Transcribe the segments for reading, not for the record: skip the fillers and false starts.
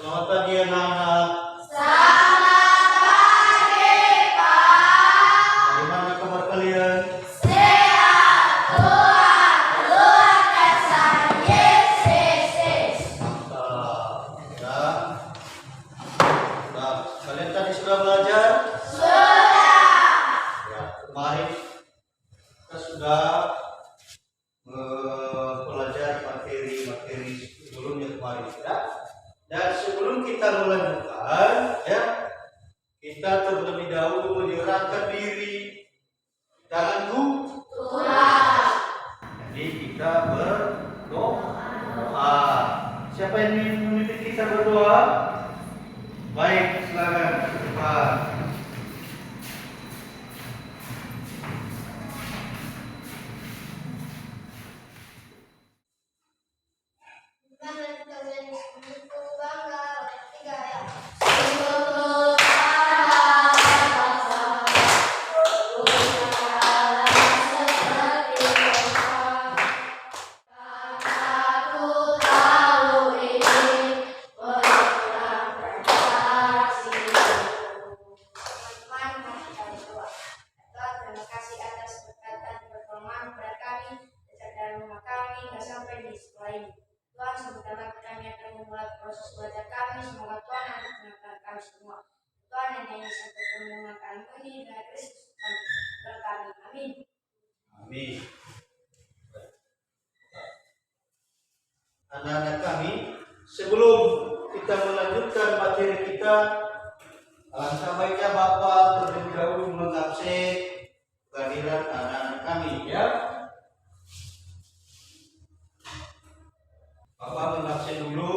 Selamat pagi anak-anak. Selamat pagi, Pak. Bagaimana kabar kalian? Sehat, Tuhan. Luar biasa. Yesus. Mantap. Nah, kalian tadi sudah belajar? Sudah. Ya, kemarin kita sudah mempelajari materi-materi sebelumnya kemarin ya. Dan sebelum kita melanjutkan ya, kita terlebih dahulu menyerahkan diri tanganku. Tuhan. Jadi kita berdoa. Siapa yang memimpin kita berdoa? Baik, silakan ke depan. Tuhan, sebentar kami akan memulai proses belajar kami. Semoga Tuhan akan mengenalkan kami semua. Tuhan yang nyanyi sampai mengenalkan ini dari Kristus berkami. Amin. Amin. Anak-anak kami, sebelum kita melanjutkan materi kita, alangkah baiknya Bapak terlebih dahulu mengabsen kehadiran anak-anak kami ya. Bapak mengabsen dulu,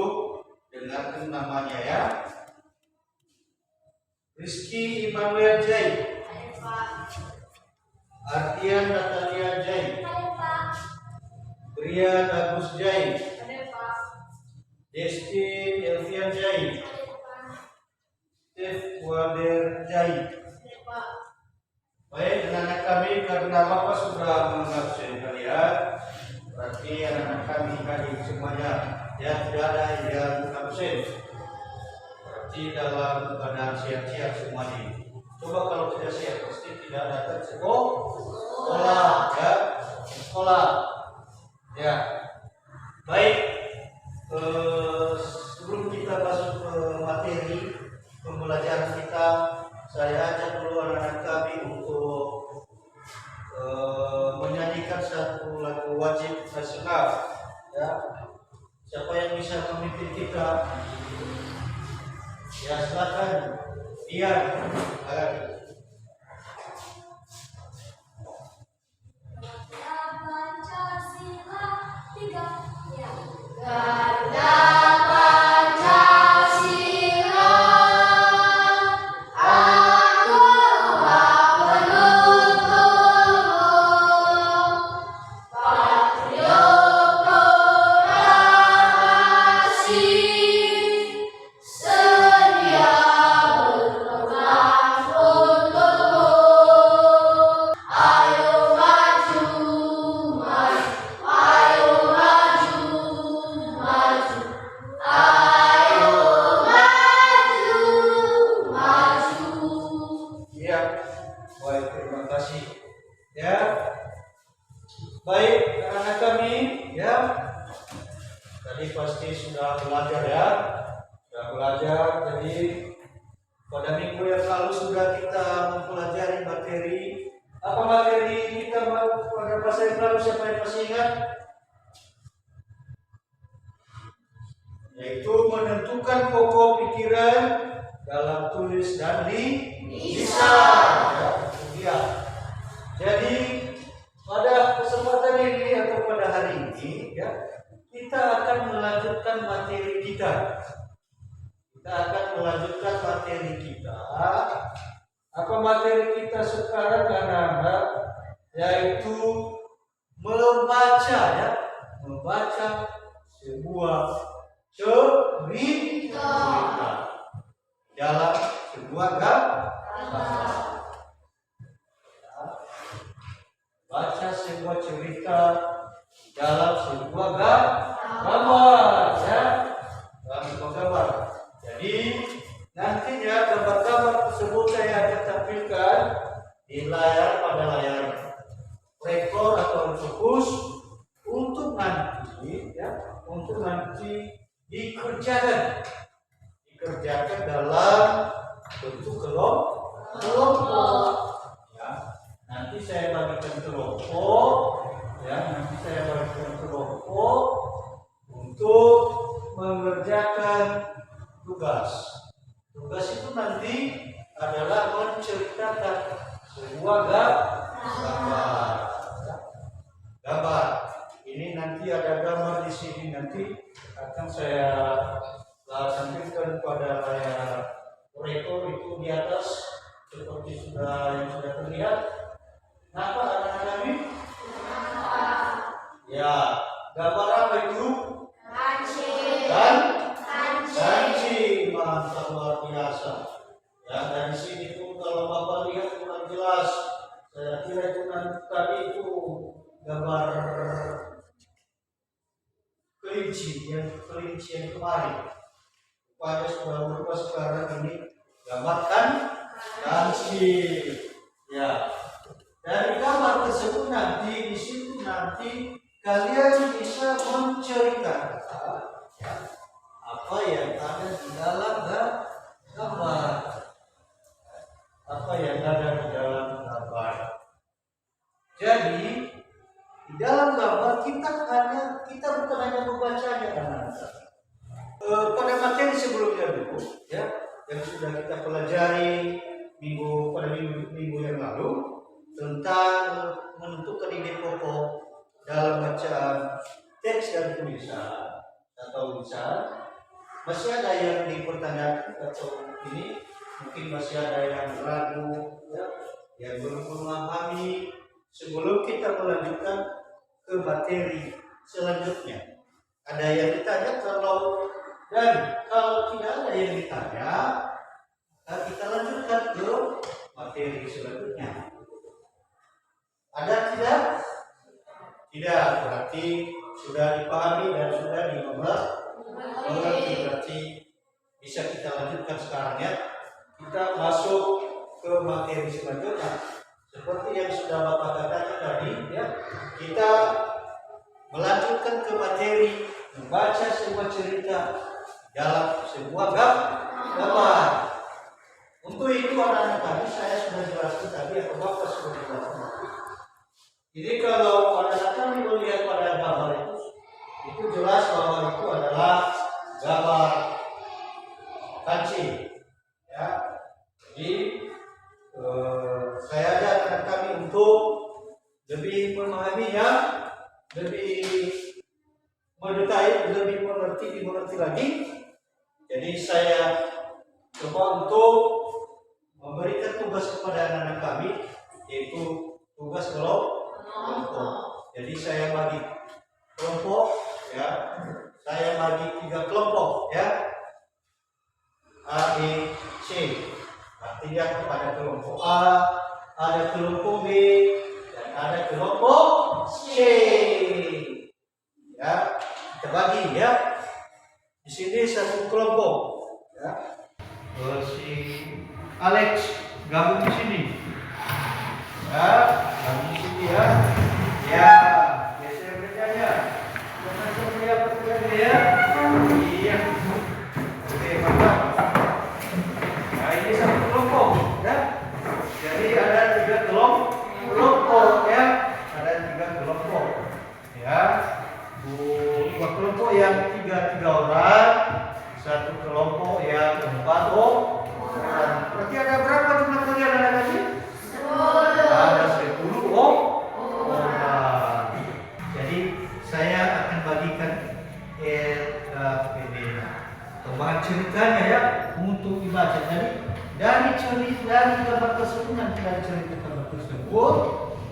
dengarkan namanya ya. Rizky Immanuel Jai, Ada Pak. Artian Natalia Jai, Ada Pak. Brian Agus Jai, Ada Pak. Desti Elvian Jai, Ada Pak. Steve Wader Jai. Ada Pak. Baik, anak-anak kami, karena Bapak sudah mengabsen kalian, berarti anak-anak kami hadir semuanya. Ya, tidak ada yang absen. Berarti dalam keadaan siap-siap semuanya. Coba kalau tidak siap, pasti tidak datang sekolah ya, sekolah ya. Baik, sebelum kita masuk ke materi pembelajaran kita, saya ajak dulu anak-anak kami untuk menyanyikan satu lagu wajib nasional ya. Siapa yang bisa memimpin kita? Ya, silakan. Iya. Pancasila 3 ya. Baik, anak-anak kami ya. Tadi pasti sudah belajar ya. Sudah belajar. Jadi pada minggu yang lalu sudah kita mempelajari materi. Apa materi kita pada masa yang lalu, siapa yang masih ingat? Yaitu menentukan pokok pikiran dalam tulis dan lisan. Ya, itu dia. Jadi pada kesempatan ini atau pada hari ini ya, kita akan melanjutkan materi kita. Kita akan melanjutkan materi kita. Apa materi kita sekarang anak-anak? Yaitu membaca ya, membaca sebuah cerita dalam sebuah gambar. Baca sebuah cerita dalam sebuah gambar ya, dalam sebuah gambar Jadi nantinya gambar-gambar tersebut saya akan tampilkan di layar pada layar proyektor atau fokus untuk nanti dikerjakan dalam bentuk kelompok. Ya, nanti saya bagikan kelompok. Untuk mengerjakan tugas. Tugas itu nanti adalah menceritakan sebuah gambar. Ini nanti ada gambar di sini, nanti akan saya tampilkan pada layar proyektor itu di atas seperti yang sudah terlihat. Kenapa anak-anak kami? Ya, gambar apa itu? Kancing, mantap, luar biasa. Ya, dari sini tuh kalau Bapak lihat kurang jelas. Saya kira itu tadi itu gambar kelinci yang kemarin. Rupanya sudah berubah sekarang ini gambarkan kancing. Ya, dari gambar tersebut nanti di situ kalian bisa menceritakan apa yang ada di dalam gambar. Jadi di dalam gambar kita bukan hanya membacanya pada materi sebelumnya dulu, ya, yang sudah kita pelajari pada minggu yang lalu tentang menentukan ide pokok dalam bacaan teks dan tulisan atau lisan. Masih ada yang dipertanyakan atau ini mungkin masih ada yang ragu, ya, yang belum memahami sebelum kita melanjutkan ke materi selanjutnya. Ada yang ditanya kalau tidak ada yang ditanya, kita lanjutkan ke materi selanjutnya. Ada tidak? Tidak, berarti sudah dipahami dan sudah mengerti. Berarti bisa kita lanjutkan sekarang, ya. Kita masuk ke materi selanjutnya. Seperti yang sudah Bapak katakan tadi, ya, kita melanjutkan ke materi membaca sebuah cerita dalam sebuah gambar. Untuk itu anak-anak kami saya sudah jelaskan tadi atau Bapak sudah jelaskan. Jadi kalau anak-anak kami melihat pada gambar itu jelas bahwa itu adalah gambar kancing. Ya, jadi saya ajak anak kami untuk lebih memahaminya, lebih mendetail, lebih dimengerti lagi. Jadi saya coba untuk memberikan tugas kepada anak-anak kami, yaitu tugas kelompok. Jadi saya bagi kelompok, ya. Saya bagi 3 kelompok, ya. A, B, C. Artinya kepada kelompok A, ada kelompok B, dan ada kelompok C. Ya, kita bagi, ya. Di sini satu kelompok, ya. Si Alex gabung di sini. Ya, gabung di sini, ya. Ya, biasa kerjanya. Jangan seperti apa kerjanya, ya. Iya. Oke, mantap. Nah, ini satu kelompok, ya. Jadi ada 3 kelompok, ya. Ada 3 kelompok, ya. 2 kelompok yang 3 orang, 1 kelompok yang 4 orang. Berarti ada berapa jumlah kalian anak-anak ini? 10. Ada 10 orang. Jadi saya akan bagikan bahan ceritanya, ya, untuk dibaca. Jadi dari gambar tersebut, nanti dari cerita gambar tersebut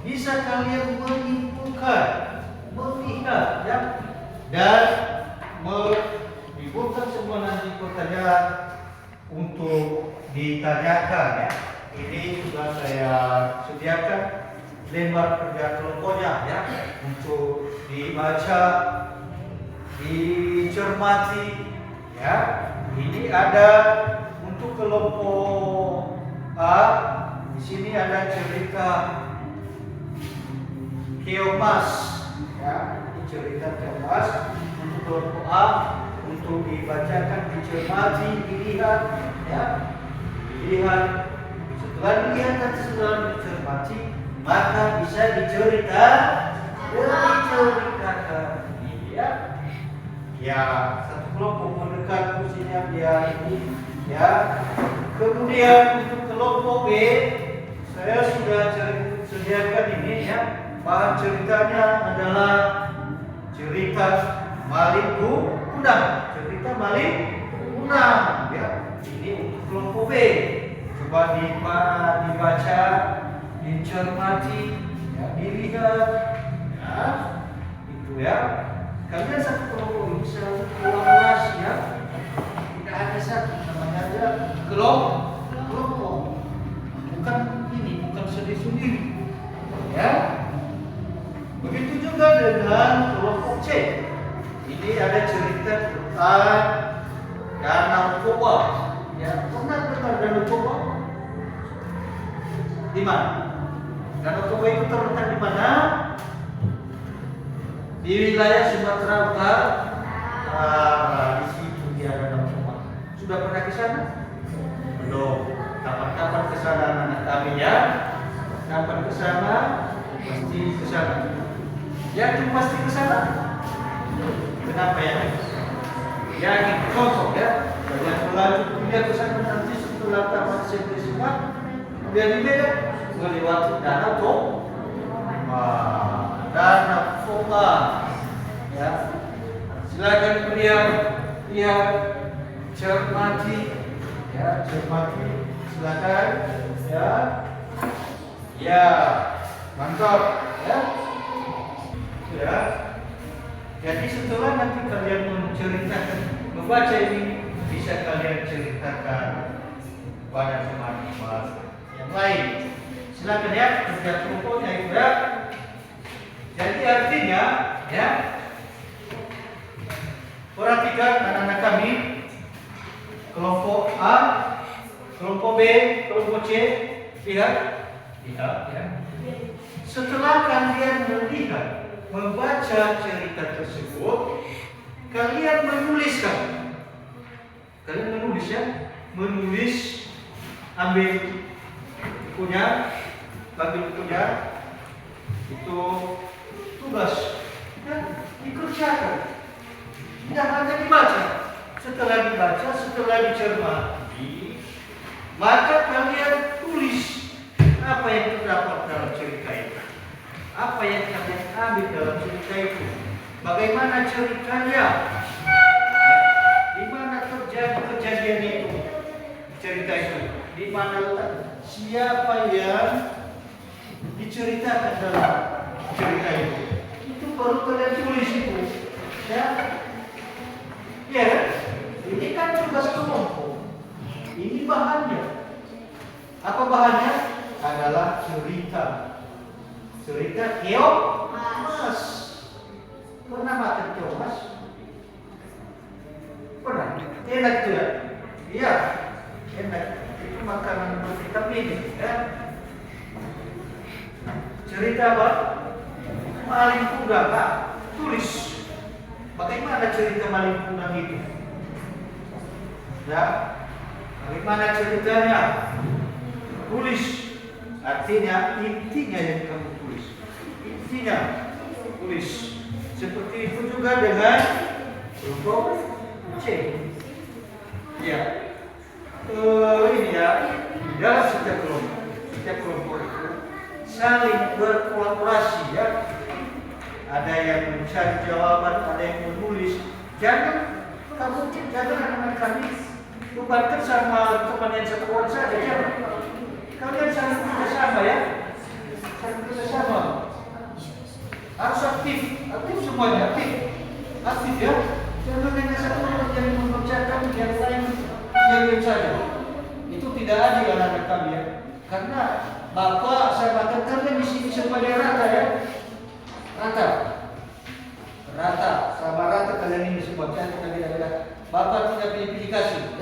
bisa kalian menyimpulkan, melihat, ya, dan menimbulkan semua nanti pertanyaan untuk ditanyakan, ya. Ini sudah saya sediakan lembar kerja kelompoknya, ya, untuk dibaca, dicermati, ya, Ini ada untuk kelompok A. Di sini ada cerita Keomas, ya, ini cerita Keomas untuk kelompok A, untuk dibacakan, dicermati, dilihat, ya, dilihat. Setelah dilihat dan setelah dicermati, maka bisa diceritakan, ya. Ya, satu kelompok mendekat fungsinya dia ini, ya. Kemudian untuk kelompok B, saya sudah sediakan ini, ya. Bahan ceritanya adalah cerita Maling Kundang, cerita Maling Kundang, ya. Ini untuk kelompok B. Coba dibaca, dicermati, ya, dilihat, ya. Itu, ya. Kalian satu kelompok ini bisa kolaborasi, ya. Tidak hanya satu, namanya aja kelompok. Bukan ini, bukan sendiri-sendiri, ya. Begitu juga dengan kelompok C. Ini ada cerita tentang Danau Toba. Ya, pernah dengar Danau Toba? Di mana? Danau Toba itu terletak di mana? Di wilayah Sumatera Utara. Di situ dia Danau Toba. Sudah pernah ke sana? Belum. Kapan-kapan ke sana anak kami, ya. Kapan ke sana? Pasti ke sana. Yakin pasti ke sana? Kenapa ya? Yakin contoh, ya. Kalian melanjut kuliah ke sana nanti setelah tamat SMP semua, kemudian di Medan melewati Danau Toba. Danau Toba, ya. Silakan kalian lihat, cermati, ya, cermati. Silakan, ya. Ya, mantap, ya. Ya. Jadi setelah nanti kalian menceritakan, membaca ini, bisa kalian ceritakan pada teman-teman yang lain. Silakan, ya, kerja kelompoknya itu, ya. Jadi artinya, ya, perhatikan anak-anak kami, kelompok A, kelompok B, kelompok C, lihat, ya. Setelah kalian melihat, membaca cerita tersebut, kalian menuliskan. Kalian menulis, ya, menulis, ambil bukunya, itu tugas, ya, dikerjakan. Tidak hanya dibaca. Setelah dibaca, setelah dicermati, maka kalian tulis apa yang terdapat dalam cerita itu. Apa yang kalian ambil dalam cerita itu? Bagaimana ceritanya? Di mana terjadi kejadian itu? Cerita itu. Di mana letak? Siapa yang diceritakan dalam cerita itu? Itu perlu kalian tulis itu. Ya. Ya. Ini kan tugas kelompok. Ini bahannya. Apa bahannya? Adalah cerita. Cerita Keomas. Pernah makan Keomas? Pernah? Enak itu, ya? Iya, enak. Itu makanan bervitamin, ya. Cerita apa? Maling Kundang, Pak. Tulis. Bagaimana cerita Maling Kundang itu? Ya. Bagaimana ceritanya? Tulis. Artinya, intinya yang kamu tulis. Intinya, tulis. Seperti itu juga dengan kelompok C. Ya. Ini, ya. Dalam setiap kelompok itu saling berkolaborasi, ya. Ada yang mencari jawaban, ada yang menulis. Jangan anak-anak kami bukan sama teman yang satu orang saja, jangan. Kalian saling bekerjasama, ya. Saling bekerjasama. Harus aktif semuanya, aktif, ya. Jangan hanya satu orang yang mengerjakan, yang lain yang saja. Itu tidak adil anak-anak kami, ya. Karena Bapak saya makan kalian di sini semuanya rata, ya. Rata, sama rata kalian ini semua. Jangan kalian ada. Bapak tidak pilih kasih.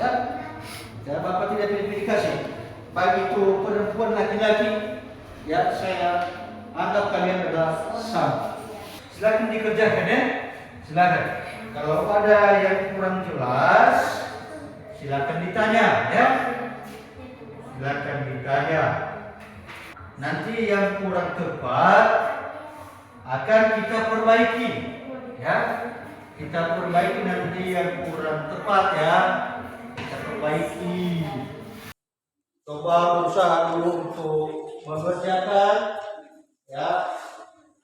saya anggap kalian adalah sama. Silakan dikerjakan ya. Silakan. Kalau ada yang kurang jelas, silakan ditanya ya. Silakan ditanya. Nanti yang kurang tepat akan kita perbaiki ya. Kita perbaiki nanti yang kurang tepat ya. Kita perbaiki. Coba berusaha dulu untuk mengerjakan ya,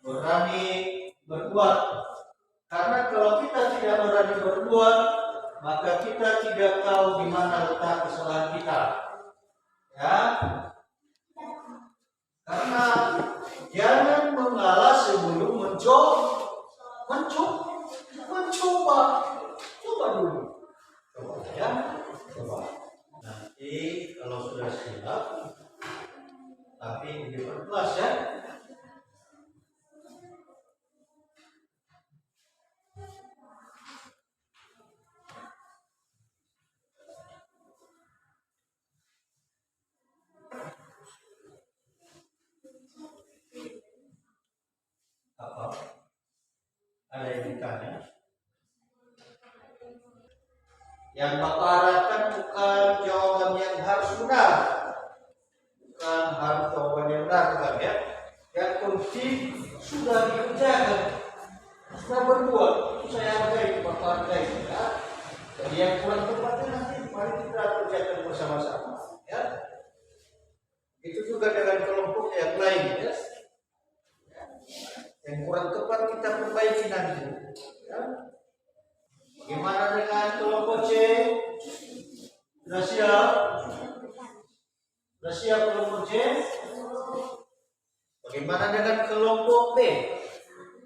berani berbuat. Karena kalau kita tidak berani berbuat, maka kita tidak tahu di mana letak kesalahan kita. Ya. Karena jangan mengalah sebelum mencoba. Coba dulu. Coba ya. Coba. Nanti kalau sudah siap, tapi diperjelas ya. Apa? Ada yang ditanya? Yang Bapak harapkan bukan jawaban yang harus benar, bukan harus jawaban yang benar, bukan ya. Yang penting sudah dikerjakan, sudah berbuat. Itu saya hargai, Bapak hargai ya. Jadi yang kurang tepatnya nanti mari kita kerjakan bersama-sama ya. Itu juga dengan kelompok yang lain ya. Yang kurang tepat kita perbaiki nanti ya. Bagaimana dengan kelompok C? Sudah siap? Sudah siap kelompok C? Bagaimana dengan kelompok B?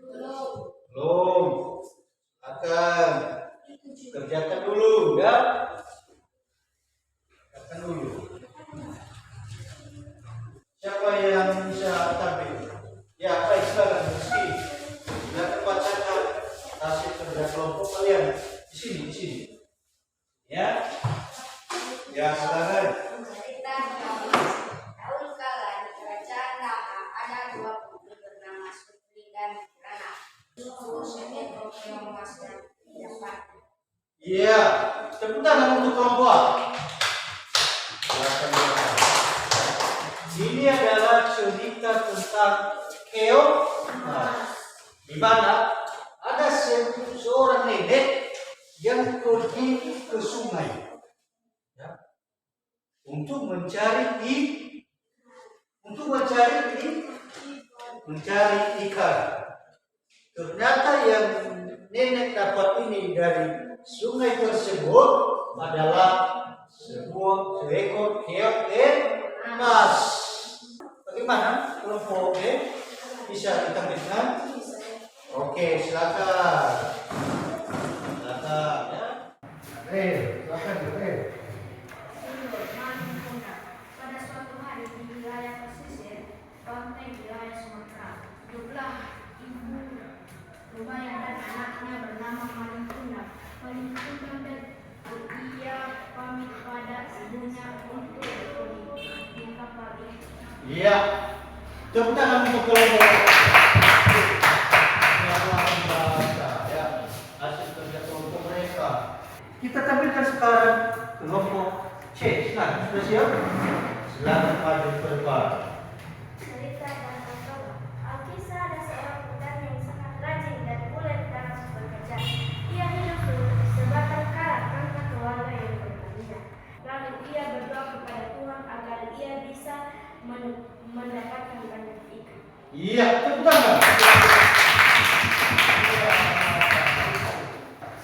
Belum. Akan kerjakan dulu ya. Kerjakan dulu. Siapa yang bisa tampil? Ya, baik, silakan di sini. Silakan bacakan hasil kerja kelompok kalian di sini. Ya, ya silakan. Cerita tahun kala di kerajaan Daha ada dua putri bernama Sutri dan Kirana. Suku Semet Mas dan Jafar. Iya, tepuk tangan untuk kelompok. Silakan. Ini adalah cerita tentang keong, di mana ada seorang nenek yang pergi ke sungai ya, untuk mencari ikan. Ternyata yang nenek dapat ini dari sungai tersebut adalah seekor keong emas. Bagaimana kelompok B bisa ditampilkan? Oke, silakan. Silakan ya. Silakan. Pada suatu hari di wilayah pesisir pantai wilayah Sumatera, hiduplah ibu Lumayan dan anaknya bernama Maling Tunda. Maling Tunda dan ia pamit pada ibunya untuk pergi di kapal itu. Iya. Tepuk tangan untuk kelompok. Ya, hasil kerja kelompok mereka. Kita tampilkan sekarang kelompok C. Silakan, sudah siap? Silakan maju ke depan. Cerita dan Rasul. Alkisah ada seorang petani yang sangat rajin dan ulet dalam bekerja. Ia hidup sebatang kara tanpa keluarga yang bertanian. Lalu ia berdoa kepada Tuhan agar ia bisa mendapatkan banyak ikan. Iya, tepuk tangan.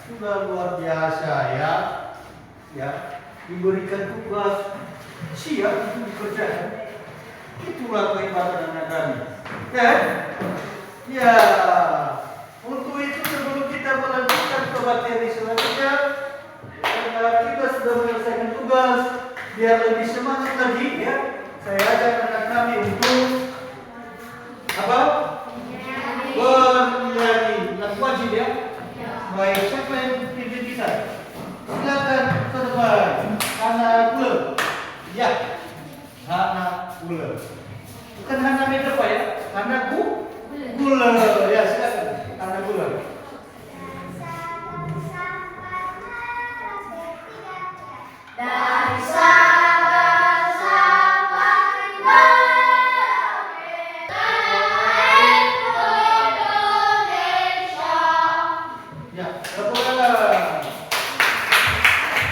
Sudah luar biasa ya. Ya, diberikan tugas siap untuk dikerjakan. Itulah kehebatan anak kami. Kan? Ya, untuk itu sebelum kita melanjutkan ke materi selanjutnya, kita sudah menyelesaikan tugas. Biar lebih semangat lagi ya, saya ajak anak kami untuk apa? Bernyanyi. Lagu wajib ya? Baik, siapa yang pimpin kita? Silakan ke depan. Anak Ule. Ya, anak Ule. Kan hana beda apa ya? Hana gula. Ya, silakan. Hana gula. Dari Sabang sampai Merauke, Indonesia. Ya, tepuk tangan.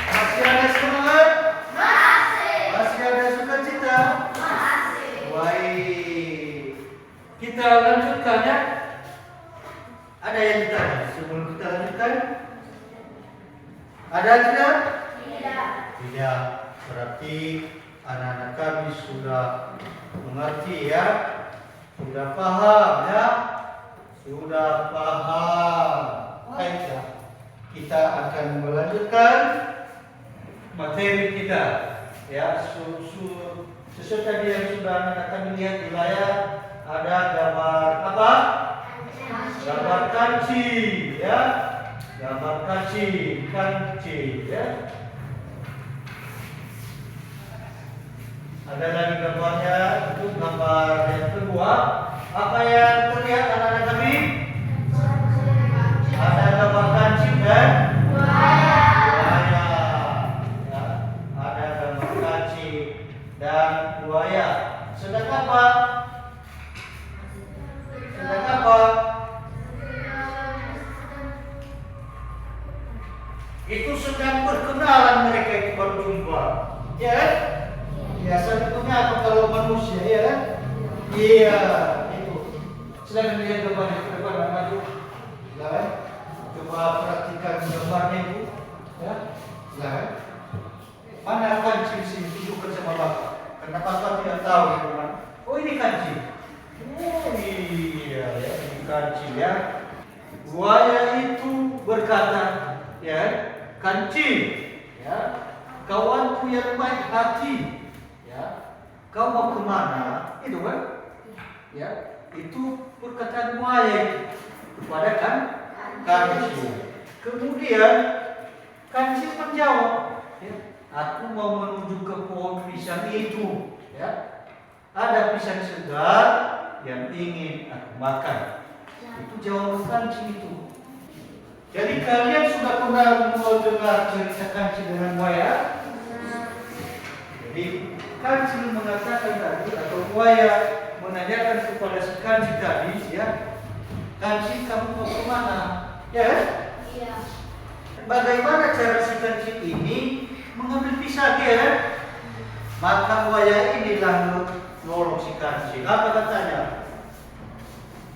Masih ada semangat? Masih ada sukacita? Baik. Kita lanjutkan ya. Ada yang ditanya sebelum kita lanjutkan? Ada tidak? Tidak. Berarti anak-anak kami sudah mengerti ya. Sudah paham ya. Sudah paham. Baiklah. Kita akan melanjutkan materi kita. Ya, sesuai tadi yang sudah anak kami lihat di layar, ada gambar apa? Gambar kancing, ya. Gambar kancing ya. Ada lagi gambarnya, itu gambar yang kedua. Apa yang terlihat anak-anak kami? Ada gambar kancing dan buaya. Ya, ada gambar kancing dan buaya. Sedang apa? Sedang apa? Itu sedang berkenalan, mereka itu baru jumpa. Ya kan? Biasa punya apa kalau manusia, ya kan? Iya, itu. Silakan lihat gambarnya ke depan, maju. Silakan. Coba perhatikan gambarnya itu. Ya, silakan. Mana kancing sini? Tunjukkan sama Bapak. Karena Bapak tidak tahu di mana. Oh, ini kancing. Oh iya, ya, ini kancing ya. Buaya itu berkata, ya, kancing, ya, kawanku yang baik hati, ya, kau mau kemana? Itu kan, ya, itu perkataan buaya kepada kancing. Kemudian kancing menjawab, ya, aku mau menuju ke pohon pisang itu, ya, ada pisang segar yang ingin aku makan. Itu jawaban kancing itu. Jadi kalian sudah pernah mendengar cerita kancing dengan buaya? Jadi kancing mengatakan tadi, atau buaya menanyakan kepada si kancing tadi, ya, kancing kamu mau kemana? Ya? Iya. Bagaimana cara si kancing ini mengambil pisang, ya? Maka buaya ini lalu nolong si kancing. Apa katanya?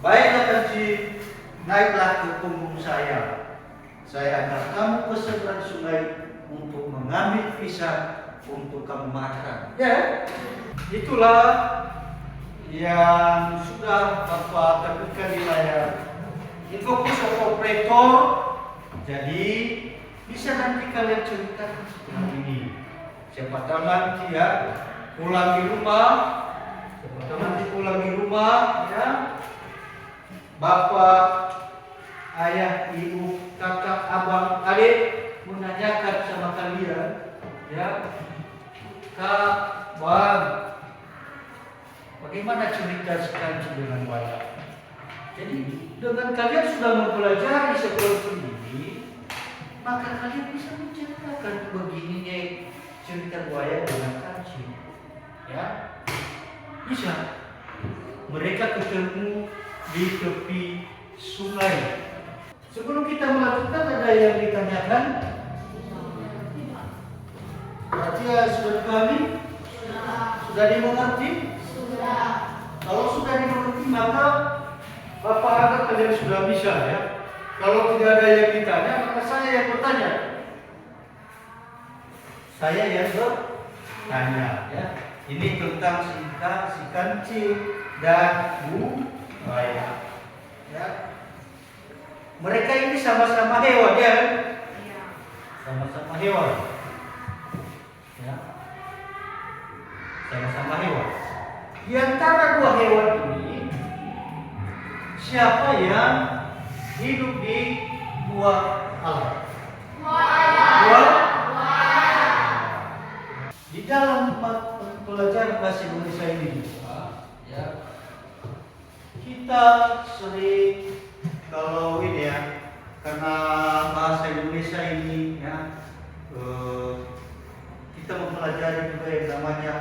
Baiklah kancing, naiklah ke punggung saya. Saya akan kamu ke seberang sungai untuk mengambil pisang untuk kamu makan. Ya, itulah yang sudah Bapak terbitkan di layar. Fokus operator. Jadi bisa nanti kalian ceritakan seperti ini. Siapa tahu nanti ya pulang di rumah. Siapa tahu nanti pulang di rumah, ya. Bapak, ayah, ibu, kakak, abang, adik menanyakan sama kalian, ya, Kak, Bang, bagaimana cerita kancing dengan buaya? Jadi dengan kalian sudah mempelajari seperti ini, maka kalian bisa menceritakan begininya cerita buaya dengan kancing, ya, bisa. Mereka ketemu di tepi sungai. Sebelum kita melanjutkan, ada yang ditanyakan? Berarti ya sudah dipahami? Sudah dimengerti? Sudah. Kalau sudah dimengerti, maka Bapak anggap kalian sudah bisa, ya. Kalau tidak ada yang ditanya, maka saya yang bertanya. Saya yang bertanya, ya. Ini tentang si kancing dan buaya. Ya. Mereka ini sama-sama hewan, ya. Sama-sama hewan. Ya. Sama-sama hewan. Di antara dua hewan ini, siapa yang hidup di dua alam? Buaya. Di dalam pelajaran bahasa Indonesia ini juga, Ya. Kita sering kalau ini ya, karena bahasa Indonesia ini ya, kita mempelajari juga yang namanya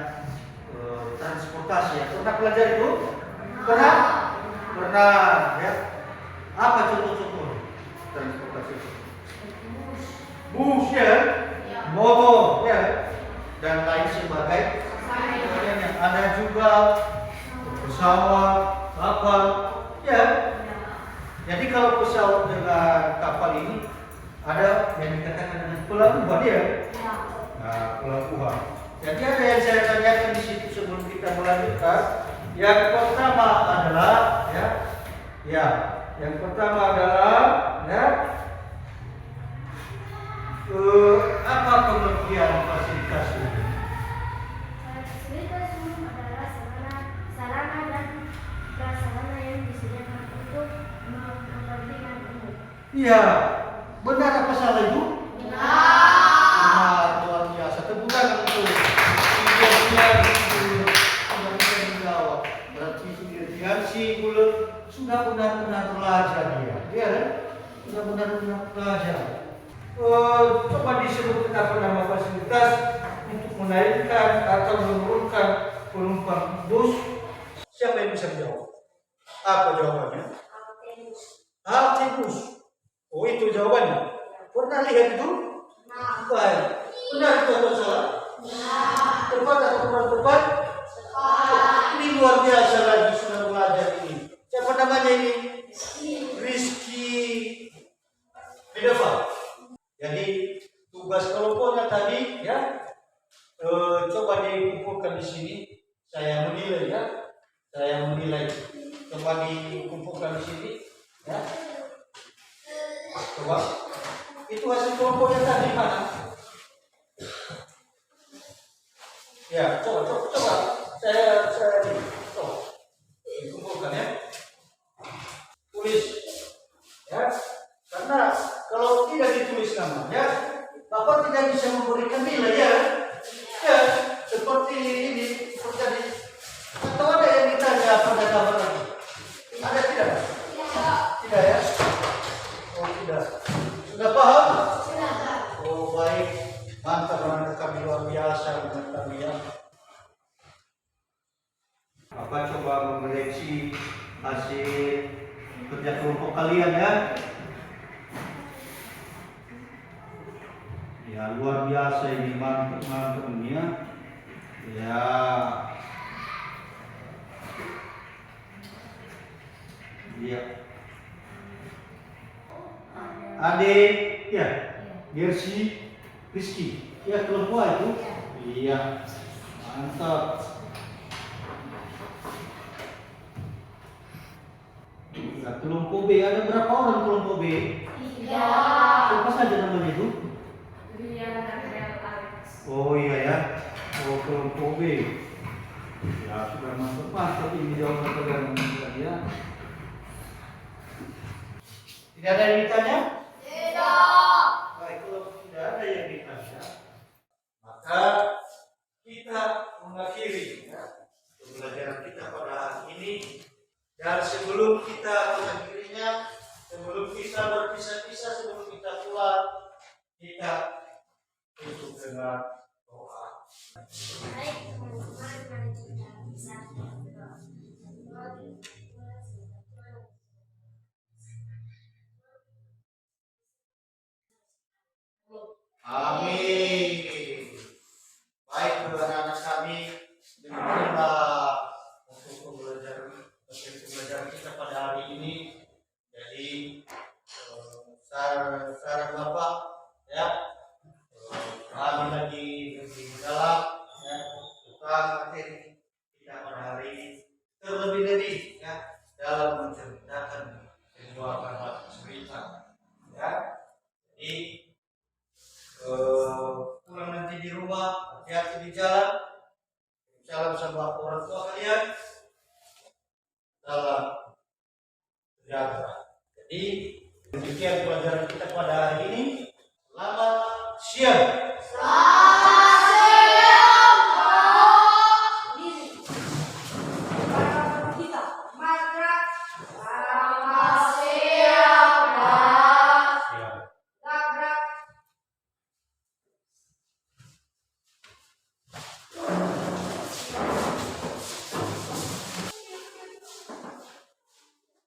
transportasi ya. Pernah pelajari itu? Pernah? Pernah ya. Apa contoh-contoh transportasi itu? Bus ya, motor ya, dan lain sebagainya. Ada juga pesawat, kapal, ya. Jadi kalau pesawat dengan kapal ini ada yang dikatakan dengan pelabuhan ya. Nah, pelabuhan. Jadi ada yang saya tanyakan di situ sebelum kita melanjutkan. Yang pertama adalah yang pertama adalah apa pengertian fasilitas umum? Fasilitas umum adalah sarana dan prasarana yang disediakan untuk kepentingan umum. Iya, benar apa salah itu? Benar, luar biasa. Tepuk tangan untuk dia sudah bisa menjawab. Berarti si Bulet sudah benar-benar belajar dia. Iya kan? Sudah benar-benar belajar. Coba disebutkan apa nama fasilitas untuk menaikkan atau menurunkan penumpang bus. Siapa yang bisa menjawab? Apa jawabannya? Halte bus. Oh, itu jawabannya. Pernah lihat itu? Baik. Benar itu atau salah? Tepat atau kurang tepat? Ini luar biasa lagi sudah belajar ini. Siapa namanya ini? Rizky Bideva. Jadi tugas kelompoknya tadi ya, coba dikumpulkan di sini. Saya menilai ya, Coba dikumpulkan di sini ya. Coba itu hasil kelompoknya tadi mana? Ya, coba. Saya coba dikumpulkan ya. Tulis ya. Karena kalau tidak ditulis namanya, Bapak tidak bisa memberikan nilai ya. Ya, seperti ini terjadi. Atau ada yang ditanya pada gambar lagi? Ada tidak? Tidak ya? Oh tidak. Sudah paham? Oh baik. Mantap kami luar biasa dengan kami ya. Apa coba mengoreksi hasil kerja kelompok kalian ya? Ya luar biasa ini, mantap ini ya. Ya. Iya. Adik, ya. Gersi, Rizky. Ya kelompok itu. Iya. Mantap. Nah, kelompok B ada berapa orang kelompok B? 3. Siapa saja namanya itu? Rian dan Alex. Oh iya ya. Oh kelompok B. Ya sudah mantap ini jawaban kalian ya. Tidak ada yang ditanya? Tidak. Baik, kalau tidak ada yang ditanya, maka kita mengakhiri pembelajaran kita pada hari ini. Dan sebelum kita mengakhirinya, sebelum kita berpisah-pisah, sebelum kita pulang, kita tutup dengan doa. Baik teman-teman, mari kita bisa berdoa. Amin. Baik anak-anak kami, demikianlah untuk pembelajaran kita pada hari ini. Jadi saran Bapak ya, kami lagi lebih dalam ya tentang materi kita pada hari ini, terlebih ya dalam menceritakan sebuah kata cerita ya. Jadi pulang nanti di rumah, hati-hati di jalan. Salam sama orang tua kalian. Salam sejahtera. Jadi demikian pelajaran kita pada hari ini. Selamat siang.